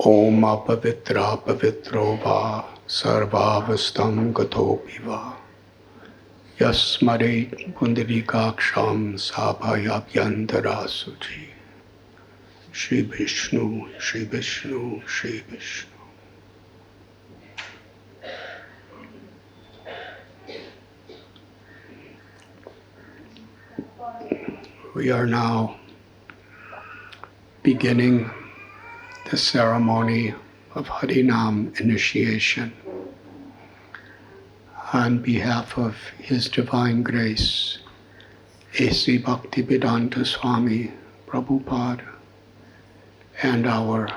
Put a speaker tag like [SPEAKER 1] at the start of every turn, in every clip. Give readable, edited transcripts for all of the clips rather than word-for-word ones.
[SPEAKER 1] Om apavitra pavitro va sarvavastam gatopi va yasmare pundarikaksham sabhayabhyantara suchi. Shri Vishnu, Shri Vishnu, Shri Vishnu. We are now beginning the ceremony of Harinam initiation on behalf of His Divine Grace, A.C. Bhaktivedanta Swami Prabhupada, and our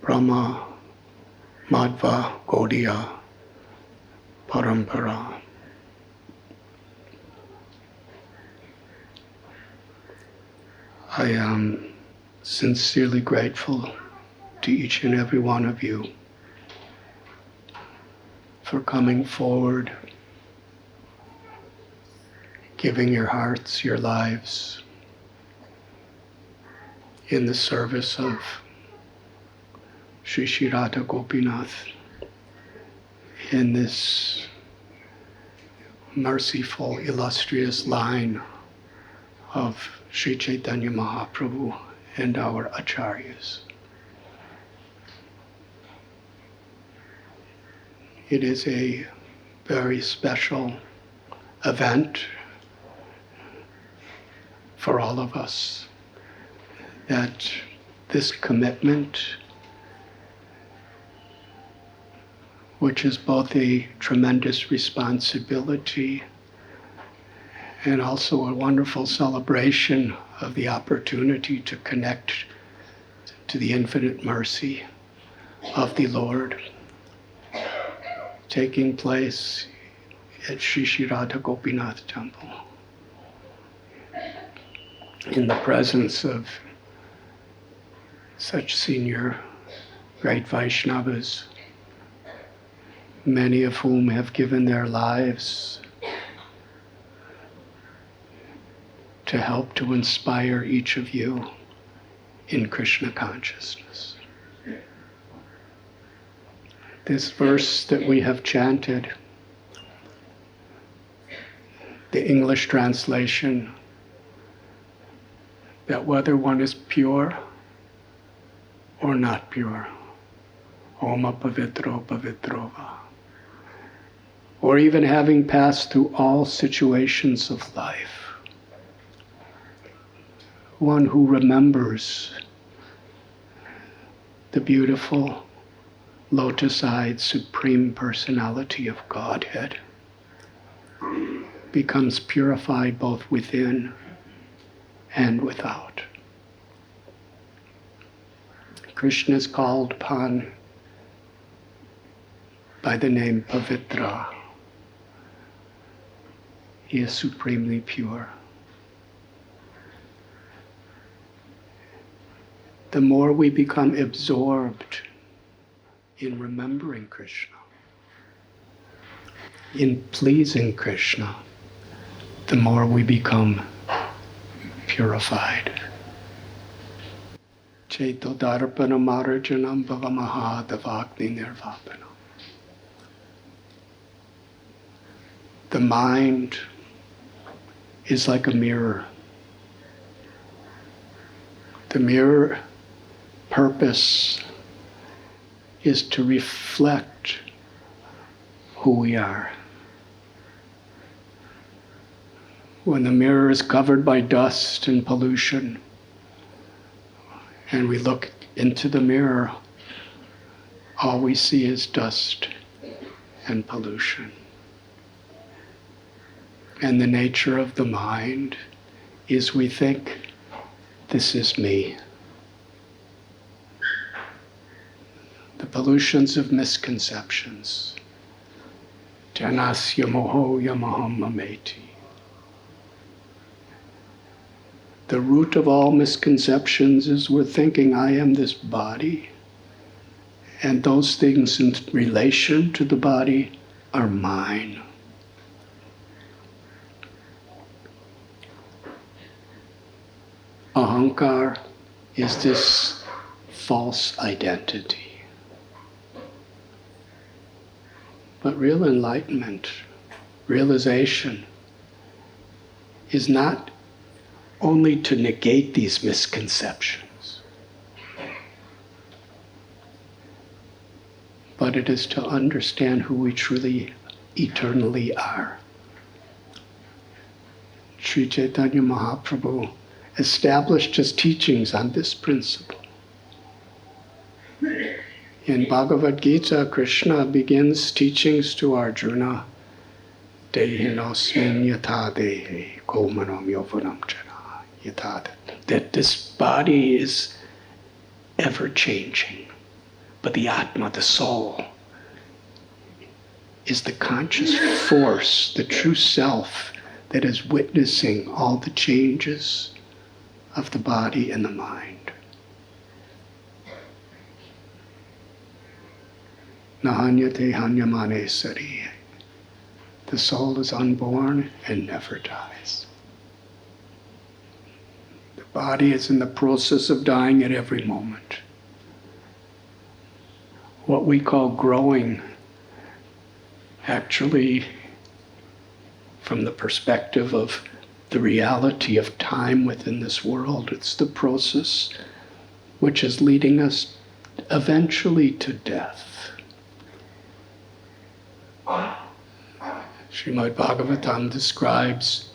[SPEAKER 1] Brahma Madhva Gaudiya Parampara. I am sincerely grateful to each and every one of you for coming forward, giving your hearts, your lives in the service of Sri Sri Radha Gopinath in this merciful, illustrious line of Sri Chaitanya Mahaprabhu and our Acharyas. It is a very special event for all of us that this commitment, which is both a tremendous responsibility and also a wonderful celebration of the opportunity to connect to the infinite mercy of the Lord, taking place at Sri Sri Radha Gopinath Temple in the presence of such senior great Vaishnavas, many of whom have given their lives to help to inspire each of you in Krishna consciousness. This verse that we have chanted, the English translation, that whether one is pure or not pure, Om Pavitro Pavitrova, or even having passed through all situations of life, one who remembers the beautiful lotus-eyed Supreme Personality of Godhead becomes purified both within and without. Krishna is called upon by the name Pavitra. He is supremely pure. The more we become absorbed in remembering Krishna, in pleasing Krishna, the more we become purified. Cheto darpana marajanam bhavamaha davagni nirvapana. The mind is like a mirror. The mirror purpose is to reflect who we are. When the mirror is covered by dust and pollution, and we look into the mirror, all we see is dust and pollution. And the nature of the mind is we think, this is me. The pollutions of misconceptions. Janasya moho yamaham mameti. The root of all misconceptions is we're thinking I am this body, and those things in relation to the body are mine. Ahankar is this false identity. But real enlightenment, realization, is not only to negate these misconceptions, but it is to understand who we truly, eternally are. Sri Chaitanya Mahaprabhu established his teachings on this principle. In Bhagavad Gita, Krishna begins teachings to Arjuna, Dehinosmin yatha dehe kaumanam yovanam jana yatha, that this body is ever changing, but the Atma, the soul, is the conscious force, the true self that is witnessing all the changes of the body and the mind. Nahanyate hanyamane sari. The soul is unborn and never dies. The body is in the process of dying at every moment. What we call growing, actually, from the perspective of the reality of time within this world, it's the process which is leading us eventually to death. Srimad Bhagavatam describes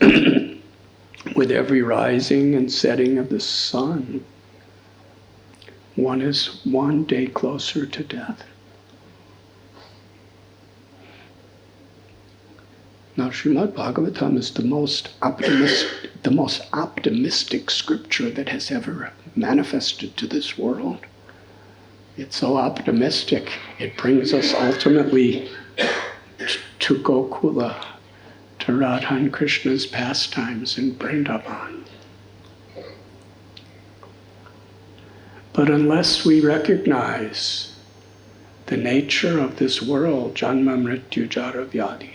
[SPEAKER 1] with every rising and setting of the sun, one is one day closer to death. Now, Srimad Bhagavatam is the most optimistic scripture that has ever manifested to this world. It's so optimistic, it brings us ultimately to Gokula, to Radha and Krishna's pastimes in Vrindavan. But unless we recognize the nature of this world, Janma Mrityu Jara Vyadi,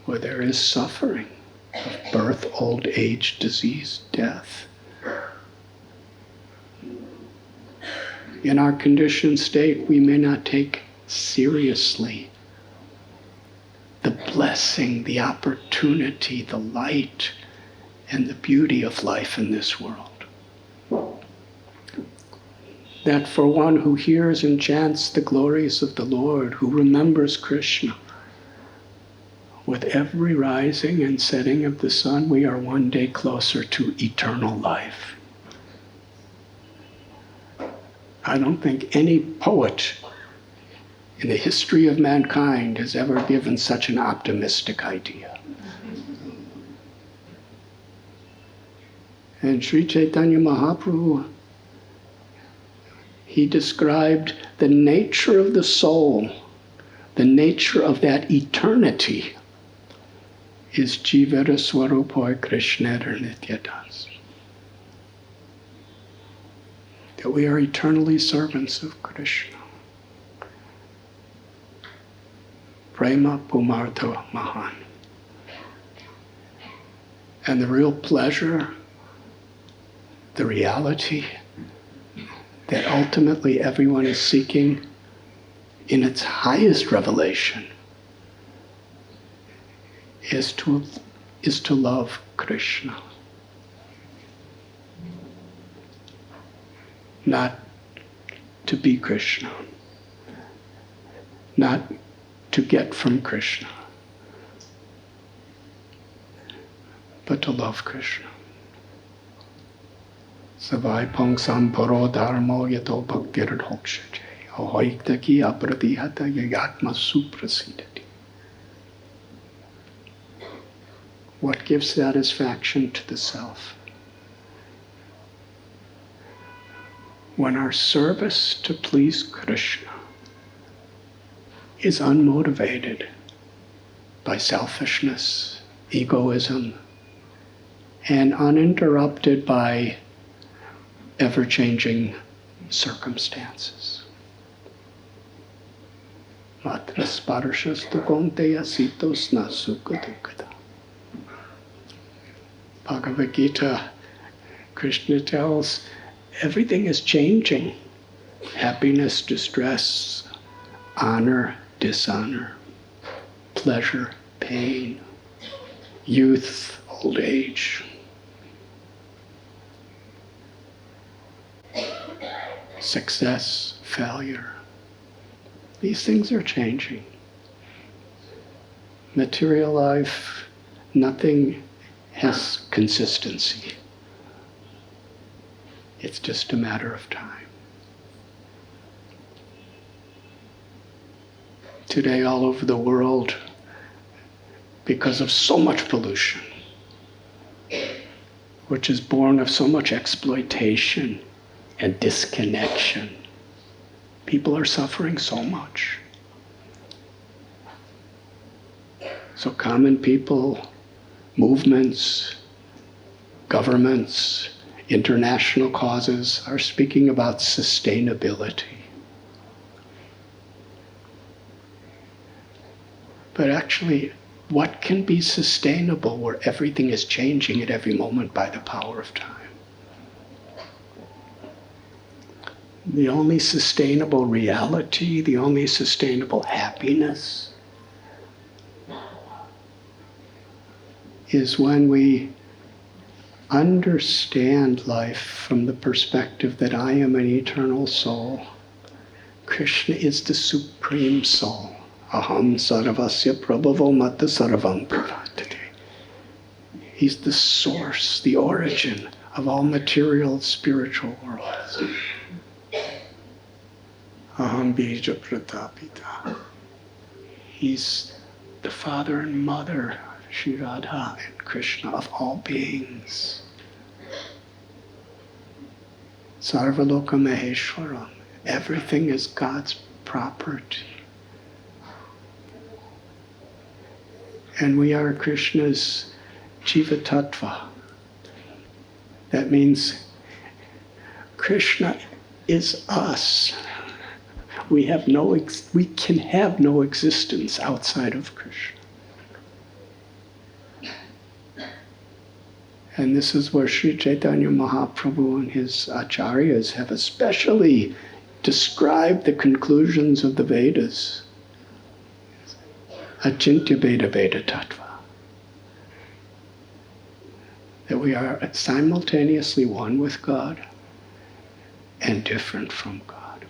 [SPEAKER 1] where there is suffering of birth, old age, disease, death, in our conditioned state, we may not take seriously the blessing, the opportunity, the light, and the beauty of life in this world. That for one who hears and chants the glories of the Lord, who remembers Krishna, with every rising and setting of the sun, we are one day closer to eternal life. I don't think any poet in the history of mankind has ever given such an optimistic idea. And Sri Chaitanya Mahaprabhu, he described the nature of the soul, the nature of that eternity is Jivara Swarupoi Krishnera Nityadas. That we are eternally servants of Krishna. Prema Pumartha Mahan. And the real pleasure, the reality that ultimately everyone is seeking in its highest revelation is to love Krishna. Not to be Krishna. Not to get from Krishna. But to love Krishna. Savai Pongsam Paro Dharmo Yato Bhaktir Hokshaje. Ahoiktaki Apradihata Yagatma Suprasidati. What gives satisfaction to the self? When our service to please Krishna is unmotivated by selfishness, egoism, and uninterrupted by ever-changing circumstances. Matra sparashastu konteya sitosna sukha dukkha. Bhagavad Gita, Krishna tells everything is changing. Happiness, distress, honor, dishonor, pleasure, pain, youth, old age. Success, failure. These things are changing. Material life, nothing has consistency. It's just a matter of time. Today, all over the world, because of so much pollution, which is born of so much exploitation and disconnection, people are suffering so much. So common people, movements, governments, international causes are speaking about sustainability. But actually, what can be sustainable where everything is changing at every moment by the power of time? The only sustainable reality, the only sustainable happiness is when we understand life from the perspective that I am an eternal soul. Krishna is the supreme soul. Aham sarvasya prabhavo mata sarvam pravartate. He's the source, the origin of all material spiritual worlds. Aham bija pratapita. He's the father and mother, Shri Radha and Krishna, of all beings. Sarvaloka Maheshwaram. Everything is God's property. And we are Krishna's Jiva Tattva. That means Krishna is us. We can have no existence outside of Krishna. And this is where Sri Chaitanya Mahaprabhu and his acharyas have especially described the conclusions of the Vedas. Achintya Veda Veda Tattva. That we are simultaneously one with God and different from God.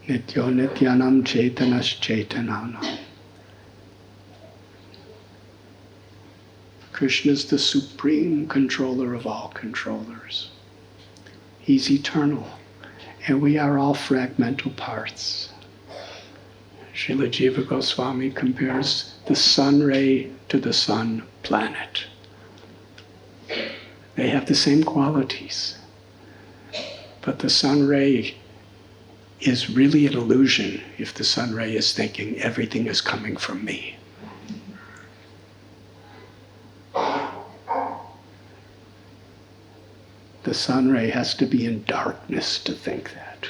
[SPEAKER 1] Nityo Nityanam Chaitanas Chaitananam. Krishna is the supreme controller of all controllers. He's eternal, and we are all fragmental parts. Srila Jiva Goswami compares the sun ray to the sun planet. They have the same qualities, but the sun ray is really an illusion if the sun ray is thinking everything is coming from me. The sun ray has to be in darkness to think that.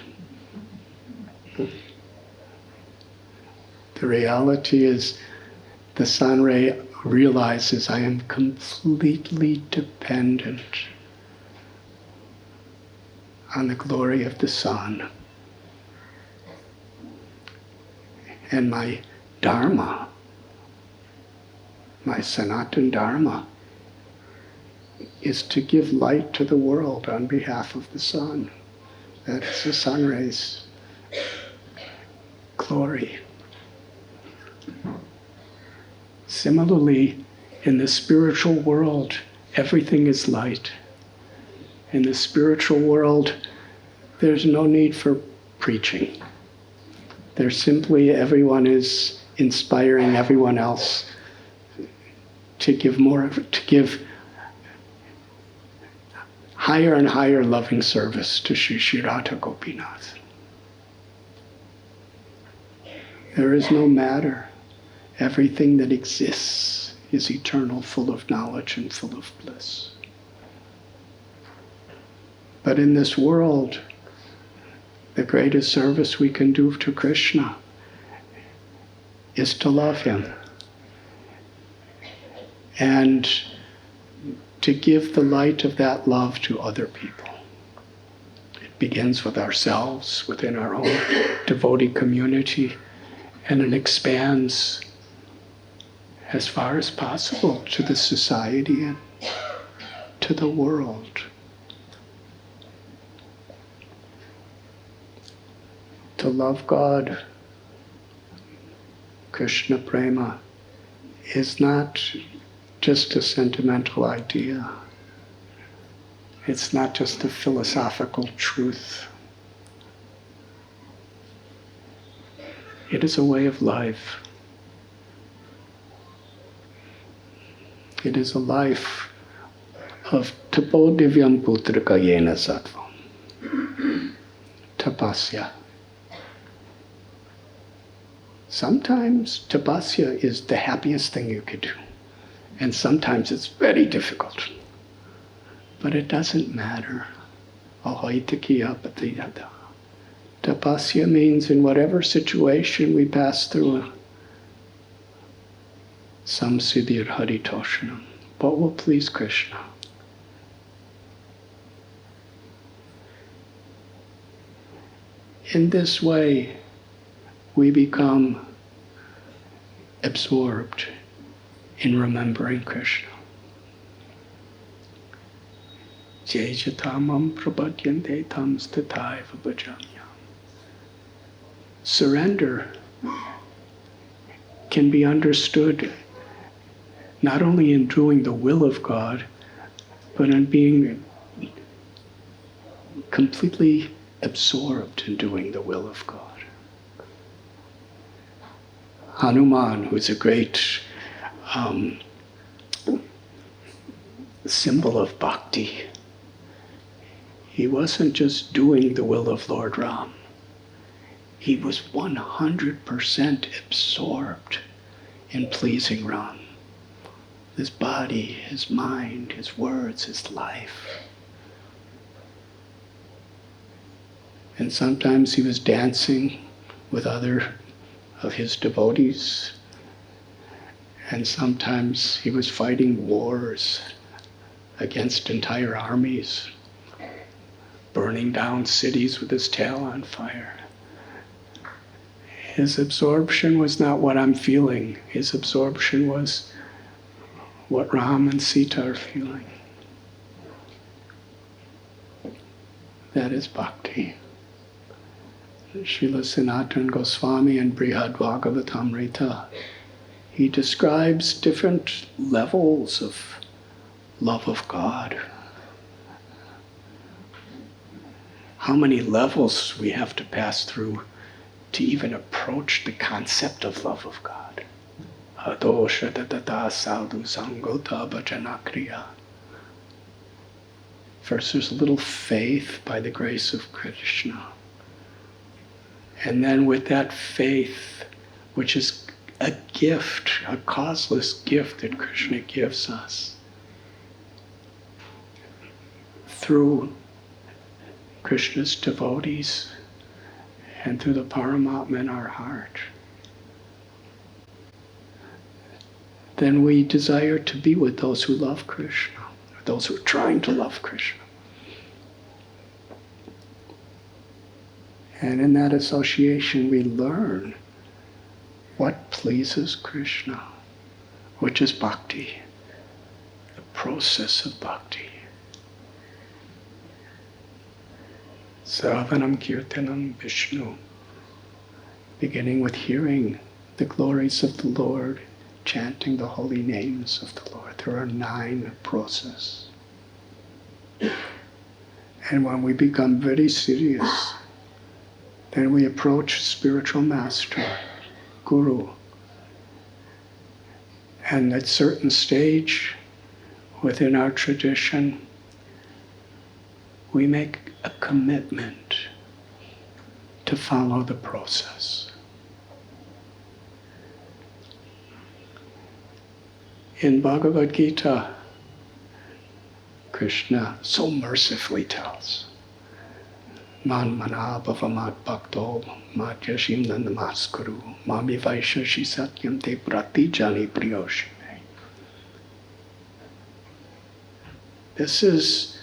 [SPEAKER 1] The reality is the sun ray realizes I am completely dependent on the glory of the sun. And my dharma, my Sanatana Dharma, is to give light to the world on behalf of the sun. That is the sun rays' glory. Similarly, in the spiritual world, everything is light. In the spiritual world, there's no need for preaching. There's simply everyone is inspiring everyone else to give higher and higher loving service to Shri Radha Gopinath. There is no matter. Everything that exists is eternal, full of knowledge and full of bliss. But in this world, the greatest service we can do to Krishna is to love him. And to give the light of that love to other people. It begins with ourselves, within our own devotee community, and it expands as far as possible to the society and to the world. To love God, Krishna Prema, is not just a sentimental idea. It's not just a philosophical truth. It is a way of life. It is a life of tapo divyam putrika yena sattvam. Tapasya. Sometimes tapasya is the happiest thing you could do. And sometimes it's very difficult. But it doesn't matter. Tapasya means in whatever situation we pass through, samsiddhir haritoshanam. What will please Krishna? In this way, we become absorbed in remembering Krishna. Jejatamam prapadyante tam stataiva bhajamyam. Surrender can be understood not only in doing the will of God, but in being completely absorbed in doing the will of God. Hanuman, who's a great symbol of bhakti, he wasn't just doing the will of Lord Ram. He was 100% absorbed in pleasing Ram. His body, his mind, his words, his life. And sometimes he was dancing with other of his devotees, and sometimes he was fighting wars against entire armies, burning down cities with his tail on fire. His absorption was not what I'm feeling. His absorption was what Ram and Sita are feeling. That is bhakti. Srila Sanatana Goswami in Brihad Bhagavatamrita, he describes different levels of love of God. How many levels we have to pass through to even approach the concept of love of God. Adosha tatata sadhu sangota bhajanakriya. First there's a little faith by the grace of Krishna. And then with that faith, which is a gift, a causeless gift that Krishna gives us, through Krishna's devotees and through the Paramatma in our heart, then we desire to be with those who love Krishna, or those who are trying to love Krishna. And in that association we learn what pleases Krishna, which is bhakti, the process of bhakti. Sravanam Kirtanam Vishnu, beginning with hearing the glories of the Lord, chanting the holy names of the Lord. There are 9 processes. And when we become very serious, then we approach spiritual master, guru. And at a certain stage within our tradition, we make a commitment to follow the process. In Bhagavad Gita, Krishna so mercifully tells, Man mana bhavamat bhakto madhyashim namaskuru mami vaishashi satyam te prati jani priyoshime. This is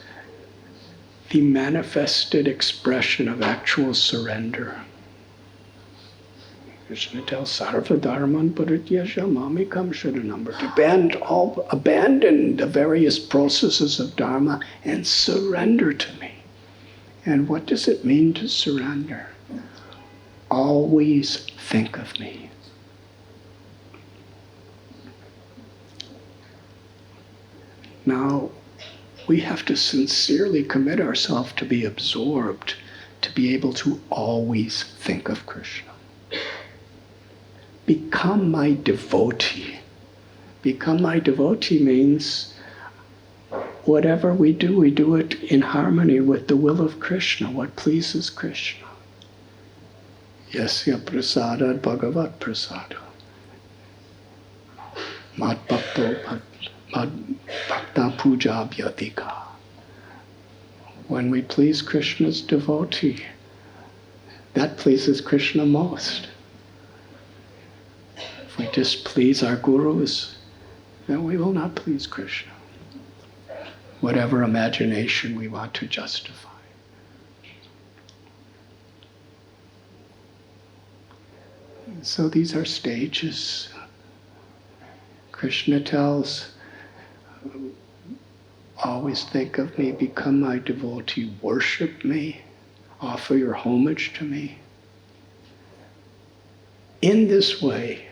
[SPEAKER 1] the manifested expression of actual surrender. Krishna tells Sarva Dharman Parityasya Mamikam Sharanam, to abandon the various processes of Dharma and surrender to me. And what does it mean to surrender? Always think of me. Now, we have to sincerely commit ourselves to be absorbed, to be able to always think of Krishna. Become my devotee. Become my devotee means whatever we do it in harmony with the will of Krishna, what pleases Krishna. Yasya prasada bhagavat prasada. Mad bhakta puja bhyadika. When we please Krishna's devotee, that pleases Krishna most. If we displease our gurus, then we will not please Krishna. Whatever imagination we want to justify. So these are stages. Krishna tells, always think of me, become my devotee, worship me, offer your homage to me. In this way,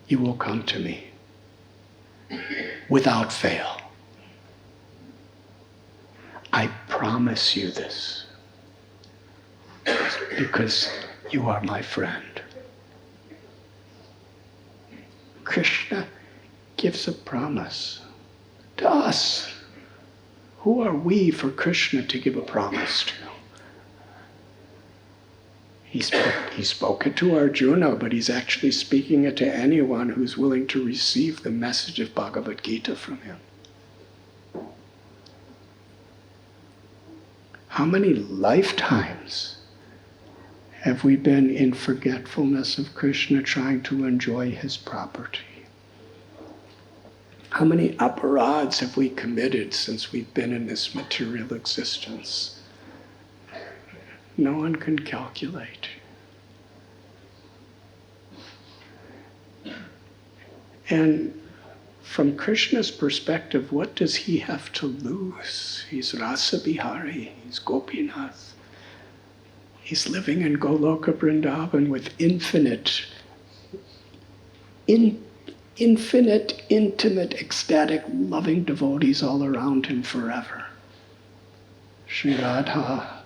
[SPEAKER 1] you will come to me without fail. I promise you this because you are my friend. Krishna gives a promise to us. Who are we for Krishna to give a promise to? He spoke it to Arjuna, but he's actually speaking it to anyone who's willing to receive the message of Bhagavad Gita from him. How many lifetimes have we been in forgetfulness of Krishna, trying to enjoy his property? How many aparads have we committed since we've been in this material existence? No one can calculate. And from Krishna's perspective, what does he have to lose? He's Rasa Bihari, he's Gopinath. He's living in Goloka Vrindavan with infinite, intimate, ecstatic, loving devotees all around him forever. Sri Radha,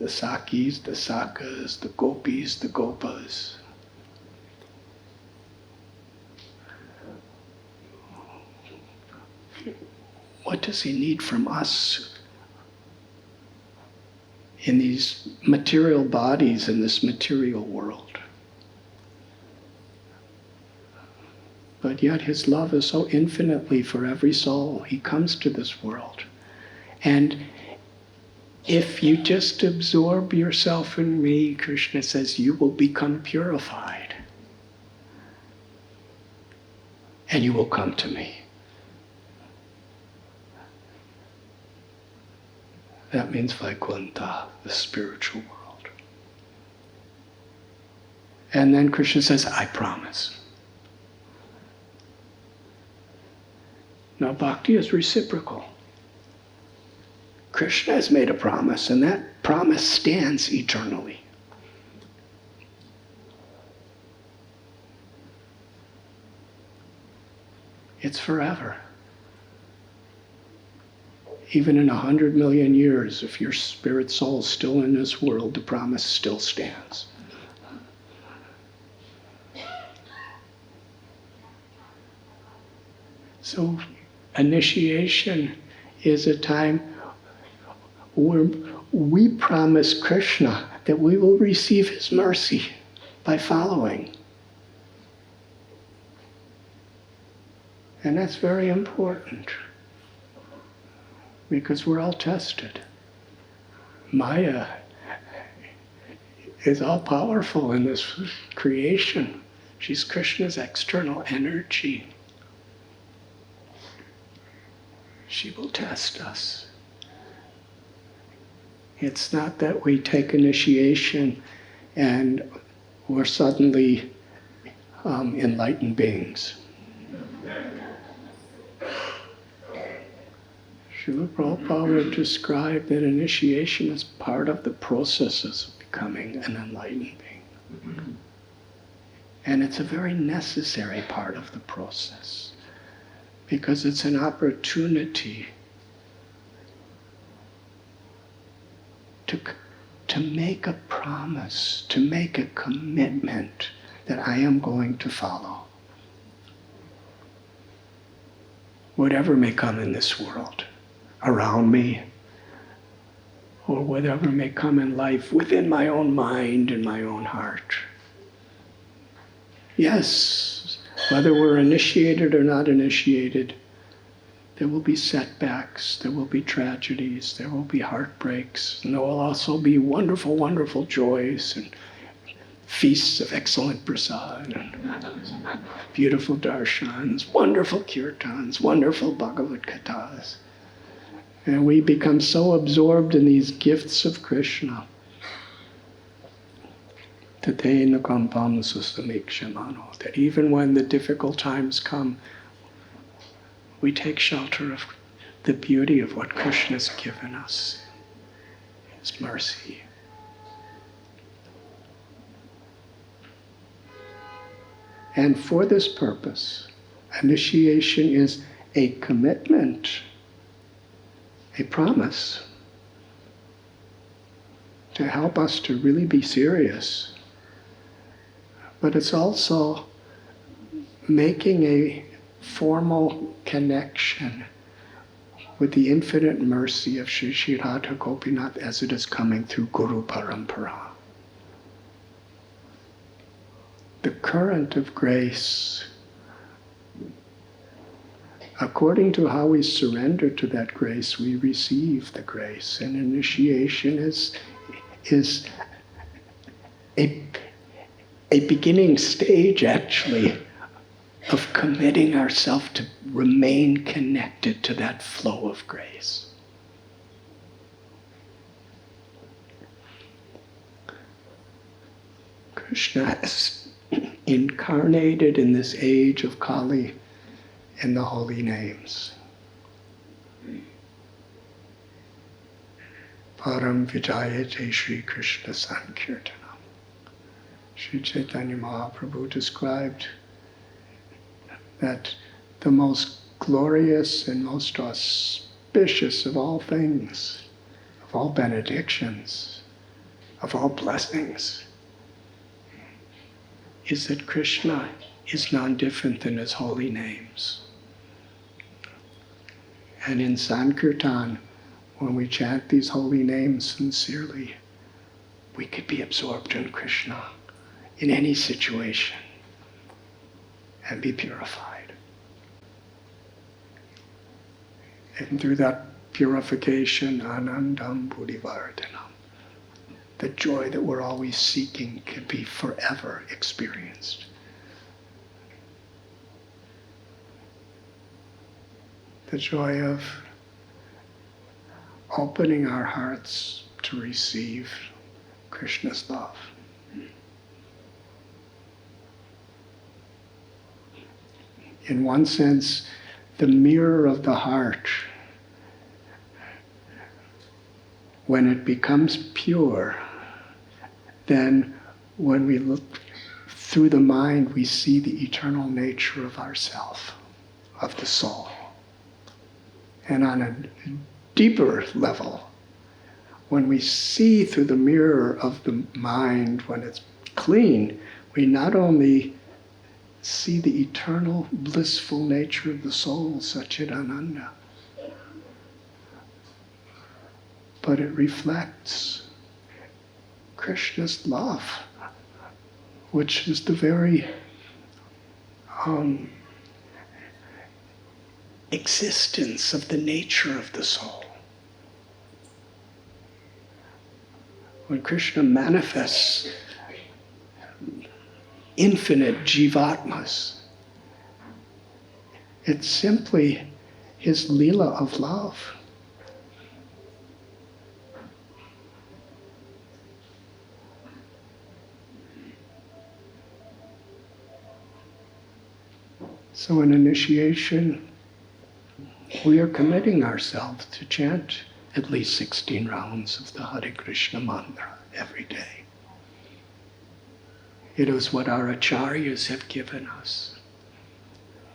[SPEAKER 1] the Sakis, the Sakas, the Gopis, the Gopas. What does he need from us in these material bodies, in this material world? But yet his love is so infinitely for every soul. He comes to this world. And if you just absorb yourself in me, Krishna says, you will become purified. And you will come to me. That means Vaikuntha, the spiritual world. And then Krishna says, I promise. Now bhakti is reciprocal. Krishna has made a promise, and that promise stands eternally. It's forever. Even in 100 million years, if your spirit soul is still in this world, the promise still stands. So initiation is a time where we promise Krishna that we will receive his mercy by following. And that's very important because we're all tested. Maya is all powerful in this creation. She's Krishna's external energy. she will test us. It's not that we take initiation and we're suddenly enlightened beings. Srila Prabhupada would describe that initiation as part of the processes of becoming an enlightened being. And it's a very necessary part of the process because it's an opportunity to make a promise, to make a commitment that I am going to follow. Whatever may come in this world, around me, or whatever may come in life within my own mind and my own heart. Yes, whether we're initiated or not initiated, there will be setbacks, there will be tragedies, there will be heartbreaks, and there will also be wonderful, wonderful joys and feasts of excellent prasad, and beautiful darshans, wonderful kirtans, wonderful Bhagavad Kathas. And we become so absorbed in these gifts of Krishna that even when the difficult times come, we take shelter of the beauty of what Krishna's given us, His mercy. And for this purpose, initiation is a commitment, a promise to help us to really be serious. But it's also making a formal connection with the infinite mercy of Sri Sri Radha Gopinath as it is coming through Guru Parampara. The current of grace, according to how we surrender to that grace, we receive the grace. And initiation is a beginning stage, actually, of committing ourselves to remain connected to that flow of grace. Krishna has incarnated in this age of Kali in the holy names. Param Vijayate Sri Krishna Sankirtanam. Sri Chaitanya Mahaprabhu described that the most glorious and most auspicious of all things, of all benedictions, of all blessings, is that Krishna is non-different than His holy names. And in Sankirtan, when we chant these holy names sincerely, we could be absorbed in Krishna in any situation and be purified. And through that purification, anandam buddhivardhanam, the joy that we're always seeking can be forever experienced. The joy of opening our hearts to receive Krishna's love. In one sense, the mirror of the heart, when it becomes pure, then when we look through the mind, we see the eternal nature of ourself, of the soul. And on a deeper level, when we see through the mirror of the mind, when it's clean, we not only see the eternal blissful nature of the soul, Satchidananda, but it reflects Krishna's love, which is the very existence of the nature of the soul. When Krishna manifests infinite jivatmas, it's simply his lila of love. So in initiation, we are committing ourselves to chant at least 16 rounds of the Hare Krishna mantra every day. It is what our acharyas have given us.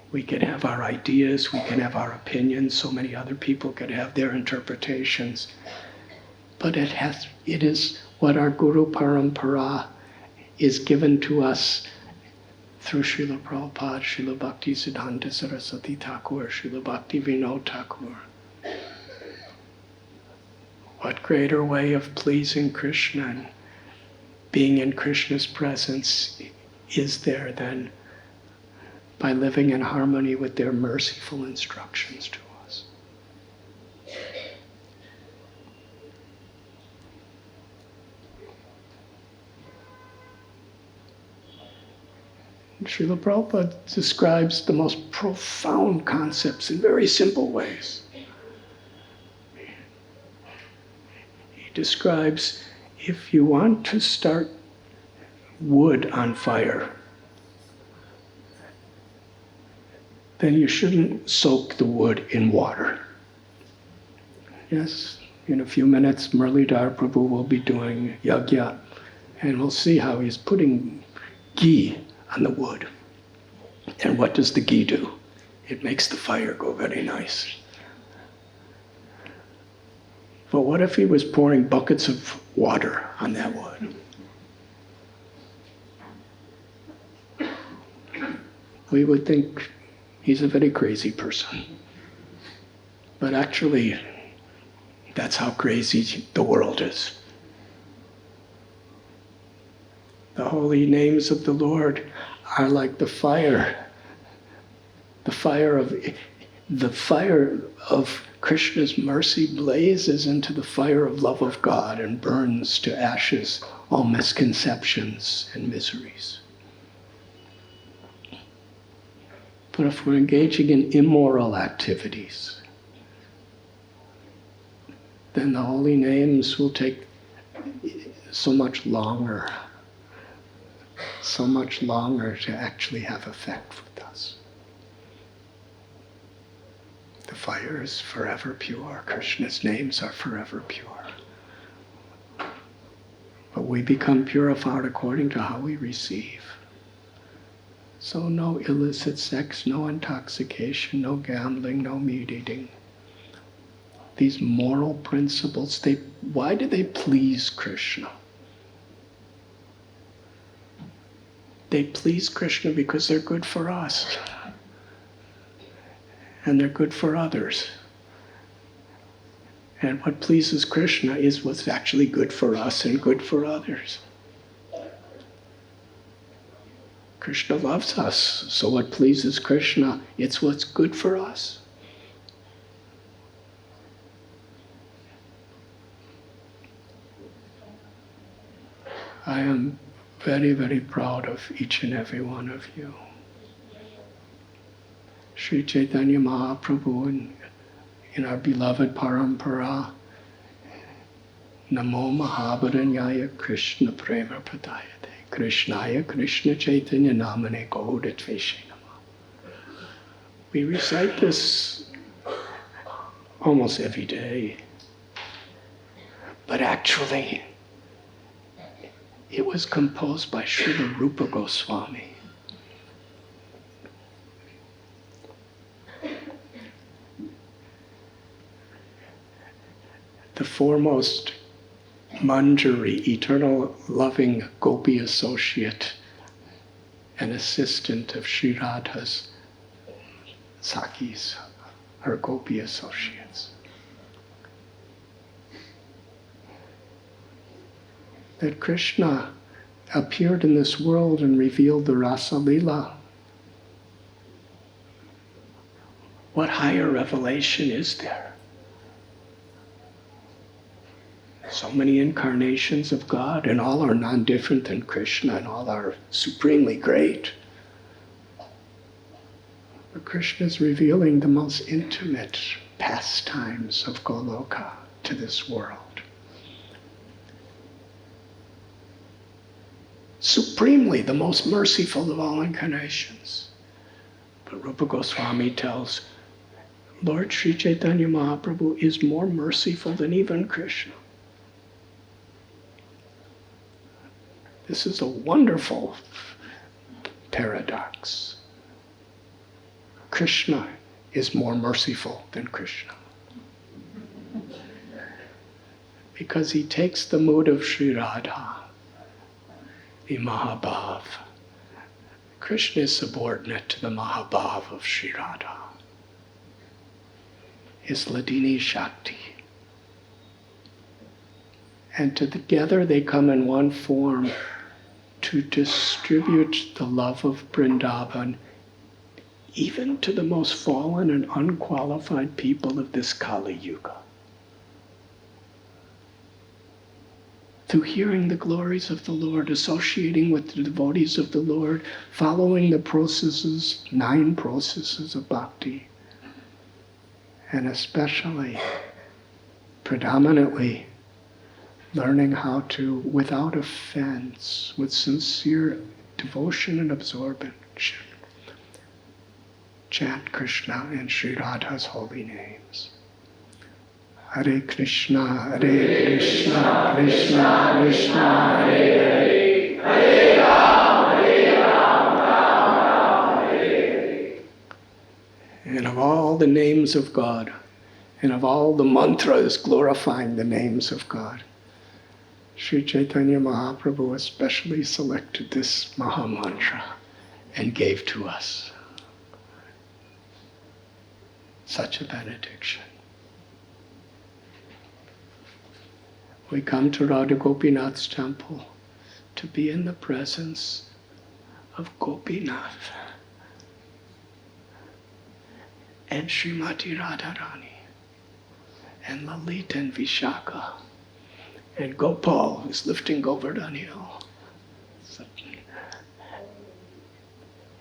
[SPEAKER 1] We can have our ideas, we can have our opinions, so many other people can have their interpretations. But it is what our Guru Parampara is given to us through Srila Prabhupada, Srila Bhakti Siddhanta Saraswati Thakur, Srila Bhakti Vinod Thakur. What greater way of pleasing Krishna and being in Krishna's presence is there than by living in harmony with their merciful instructions to us? Srila Prabhupada describes the most profound concepts in very simple ways. He describes, if you want to start wood on fire, then you shouldn't soak the wood in water. Yes, in a few minutes, Muralidhar Prabhu will be doing yajna, and we'll see how he's putting ghee on the wood. And what does the ghee do? It makes the fire go very nice. But what if he was pouring buckets of water on that wood? We would think he's a very crazy person. But actually, that's how crazy the world is. The holy names of the Lord are like the fire. The fire of Krishna's mercy blazes into the fire of love of God and burns to ashes all misconceptions and miseries. But if we're engaging in immoral activities, then the holy names will take so much longer to actually have effect with us. The fire is forever pure. Krishna's names are forever pure. But we become purified according to how we receive. So no illicit sex, no intoxication, no gambling, no meat eating. These moral principles, why do they please Krishna? They please Krishna because they're good for us. And they're good for others. And what pleases Krishna is what's actually good for us and good for others. Krishna loves us, so what pleases Krishna, it's what's good for us. I am very, very proud of each and every one of you. Sri Chaitanya Mahaprabhu in our beloved Parampara, Namo Mahabharanyaya Krishna Prema Pradayate, Krishnaya Krishna Chaitanya Namane Gaudatveshi Nama. We recite this almost every day, but actually, it was composed by Srila Rupa Goswami. The foremost Manjari, eternal loving Gopi associate and assistant of Sri Radha's Sakis, her Gopi associates. That Krishna appeared in this world and revealed the Rasa Lila. What higher revelation is there? So many incarnations of God, and all are non-different than Krishna, and all are supremely great. But Krishna is revealing the most intimate pastimes of Goloka to this world. Supremely the most merciful of all incarnations. But Rupa Goswami tells, Lord Sri Chaitanya Mahaprabhu is more merciful than even Krishna. This is a wonderful paradox. Krishna is more merciful than Krishna. Because he takes the mood of Sri Radha, the Mahabhav. Krishna is subordinate to the Mahabhav of Sri Radha. His Ladini Shakti. And together they come in one form to distribute the love of Vrindavan even to the most fallen and unqualified people of this Kali Yuga. Through hearing the glories of the Lord, associating with the devotees of the Lord, following the processes, 9 processes of bhakti, and especially, predominantly, learning how to, without offense, with sincere devotion and absorption, chant Krishna and Sri Radha's holy names. Hare Krishna, Hare Krishna, Krishna Krishna, Hare Hare, Hare Ram, Ram, Hare Hare. And of all the names of God, and of all the mantras glorifying the names of God, Sri Chaitanya Mahaprabhu especially selected this Maha Mantra and gave to us such a benediction. We come to Radha Gopinath's temple to be in the presence of Gopinath and Srimati Radharani and Lalita and Vishaka. And Gopal is lifting Govardhan Hill.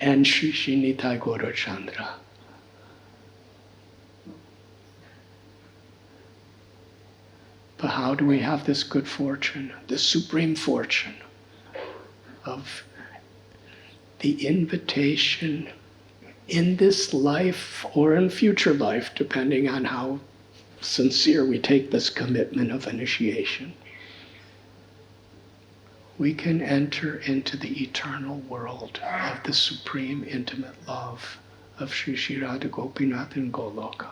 [SPEAKER 1] And Sri Shinitai Gaurachandra. But how do we have this good fortune, the supreme fortune of the invitation in this life or in future life, depending on how sincere we take this commitment of initiation? We can enter into the eternal world of the supreme intimate love of Sri Sri Radha Gopinath in Goloka.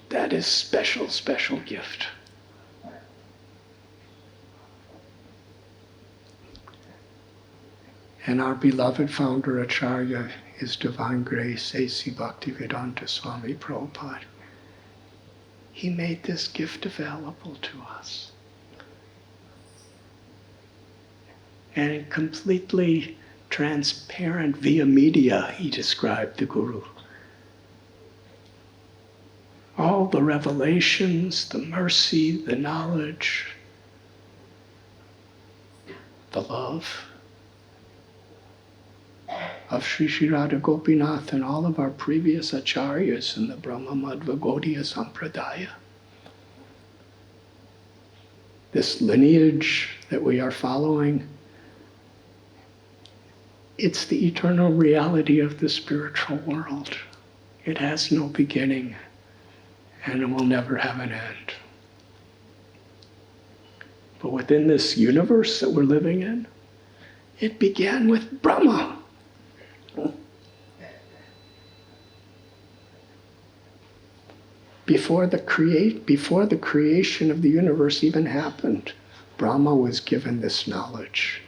[SPEAKER 1] That is special, special gift. And our beloved founder Acharya, His Divine Grace, A.C. Bhaktivedanta Swami Prabhupada, he made this gift available to us. And completely transparent via media, he described the Guru. All the revelations, the mercy, the knowledge, the love of Sri Sri Radha Gopinath and all of our previous acharyas in the Brahma Madhva Gaudiya Sampradaya. This lineage that we are following, it's the eternal reality of the spiritual world. It has no beginning and it will never have an end. But within this universe that we're living in, it began with Brahma. Before the creation of the universe even happened, Brahma was given this knowledge,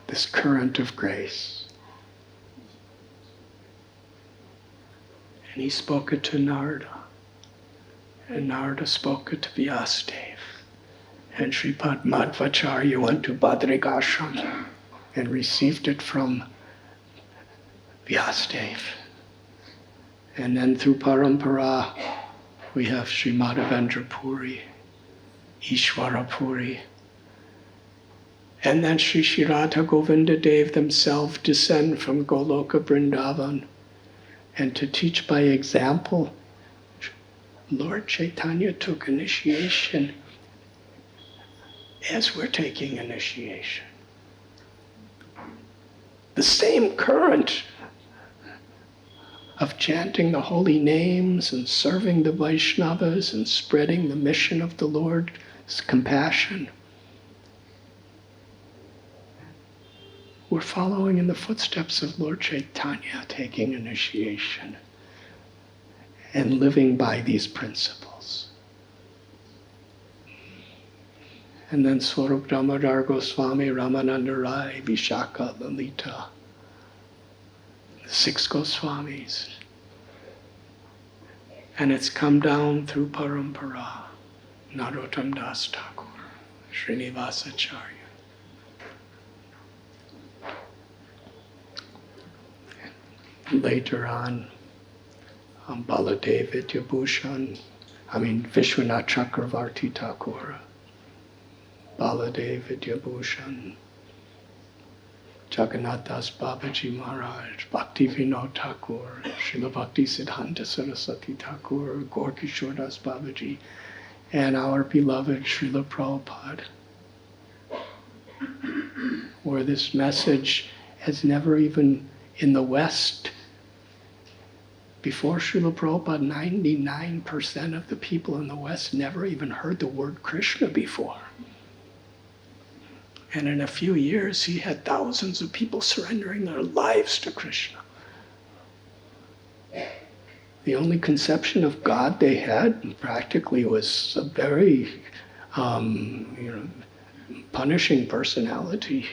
[SPEAKER 1] this current of grace. And he spoke it to Narada. And Narada spoke it to Vyasadeva. And Sripad Madhvacharya went to Badrikashram and received it from Vyasadeva. And then through Parampara, we have Sri Madhavendra Puri, Ishwara Puri. And then Sri Shri Radha Govinda Dev themselves descend from Goloka Vrindavan and to teach by example. Lord Chaitanya took initiation as we're taking initiation. The same current of chanting the holy names and serving the Vaishnavas and spreading the mission of the Lord's compassion. We're following in the footsteps of Lord Chaitanya, taking initiation and living by these principles. And then Swarup Damodar Goswami, Ramananda Rai, Vishaka, Lalita, the 6 Goswamis. And it's come down through Parampara, Narottam Das Thakur, Srinivasacharya. Later on, Baladev Vidyabhushan, Vishwanath Chakravarti Thakur, Baladev Vidyabhushan, Jagannath Das Babaji Maharaj, Bhakti Vinod Thakur, Srila Bhakti Siddhanta Saraswati Thakur, Gaur Kishore Das Babaji, and our beloved Srila Prabhupada, where this message has never even in the West, before Srila Prabhupada, 99% of the people in the West never even heard the word Krishna before. And in a few years, he had thousands of people surrendering their lives to Krishna. The only conception of God they had practically was a very punishing personality,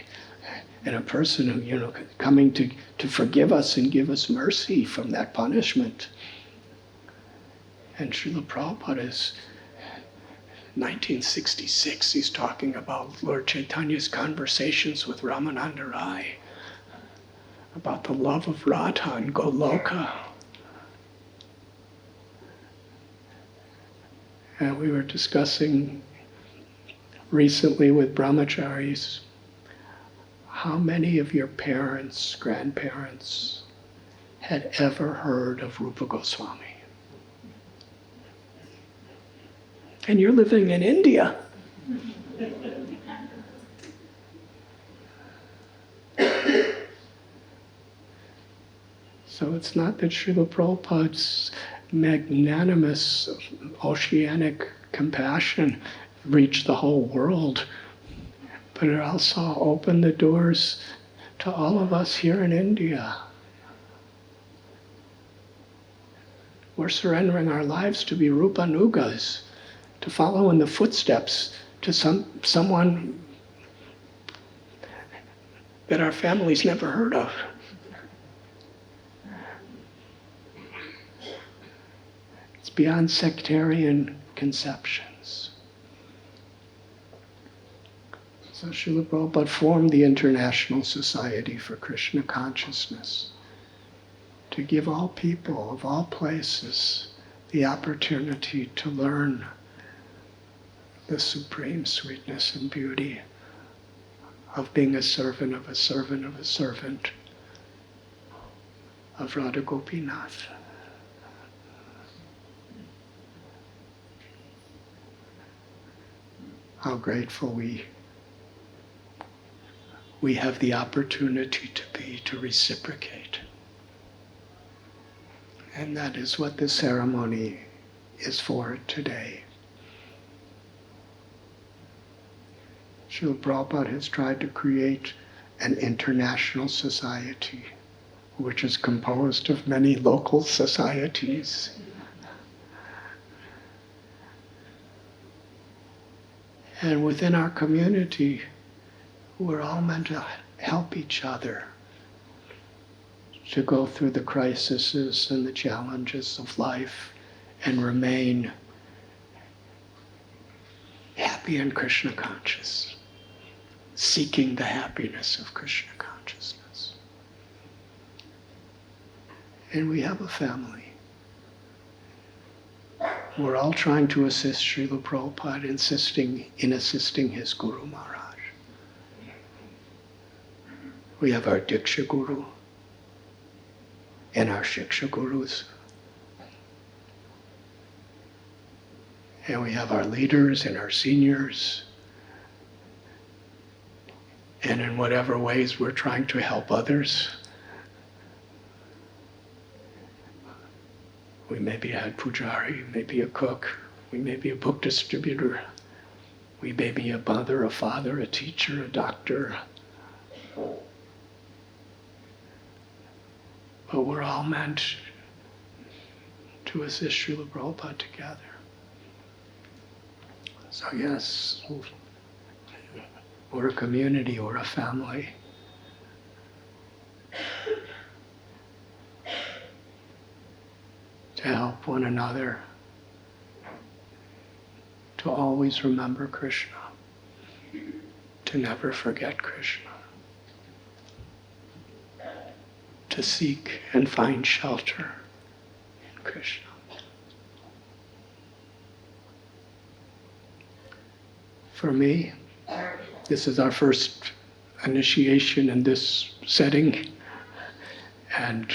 [SPEAKER 1] and a person who, coming to forgive us and give us mercy from that punishment. And Srila Prabhupada is 1966, he's talking about Lord Chaitanya's conversations with Ramananda Rai about the love of Radha and Goloka. And we were discussing recently with brahmacharis, how many of your parents, grandparents, had ever heard of Rupa Goswami? And you're living in India. So it's not that Srila Prabhupada's magnanimous oceanic compassion reached the whole world, but it also opened the doors to all of us here in India. We're surrendering our lives to be Rupanugas, to follow in the footsteps to someone that our family's never heard of. It's beyond sectarian conceptions. So Srila Prabhupada formed the International Society for Krishna Consciousness to give all people of all places the opportunity to learn the supreme sweetness and beauty of being a servant of a servant of a servant of Radha Gopinath. How grateful we have the opportunity to reciprocate. And that is what this ceremony is for today. Srila Prabhupada has tried to create an international society, which is composed of many local societies. And within our community, we're all meant to help each other to go through the crises and the challenges of life and remain happy and Krishna conscious, seeking the happiness of Krishna consciousness. And we have a family. We're all trying to assist Srila Prabhupada in assisting his Guru Maharaj. We have our Diksha Guru. and our Shiksha Gurus. And we have our leaders and our seniors. And in whatever ways we're trying to help others. We may be a head pujari, maybe a cook, we may be a book distributor, we may be a mother, a father, a teacher, a doctor. But we're all meant to assist Srila Prabhupada together. So yes, we're a community, we're a family. To help one another, to always remember Krishna, to never forget Krishna, to seek and find shelter in Krishna. For me, this is our first initiation in this setting, and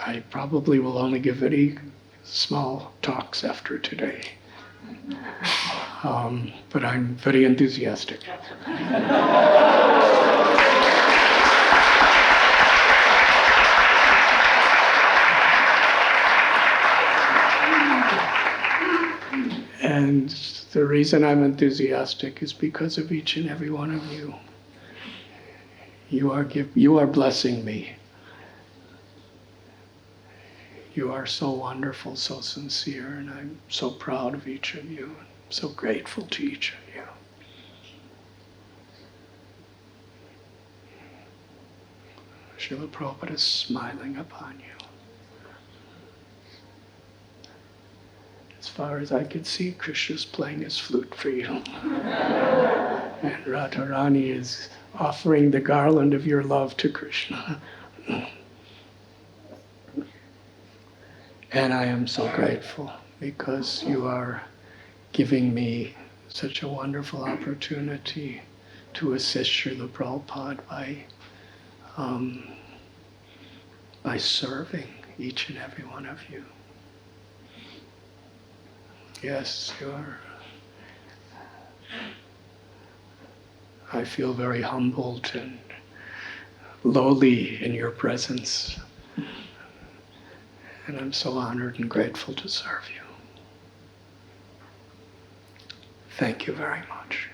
[SPEAKER 1] I probably will only give very small talks after today. But I'm very enthusiastic. And the reason I'm enthusiastic is because of each and every one of you. You are blessing me. You are so wonderful, so sincere, and I'm so proud of each of you, and so grateful to each of you. Srila Prabhupada is smiling upon you. As far as I could see, Krishna's playing his flute for you. And Radharani is offering the garland of your love to Krishna. And I am so grateful because you are giving me such a wonderful opportunity to assist Srila Prabhupada by serving each and every one of you. Yes, I feel very humbled and lowly in your presence. And I'm so honored and grateful to serve you. Thank you very much.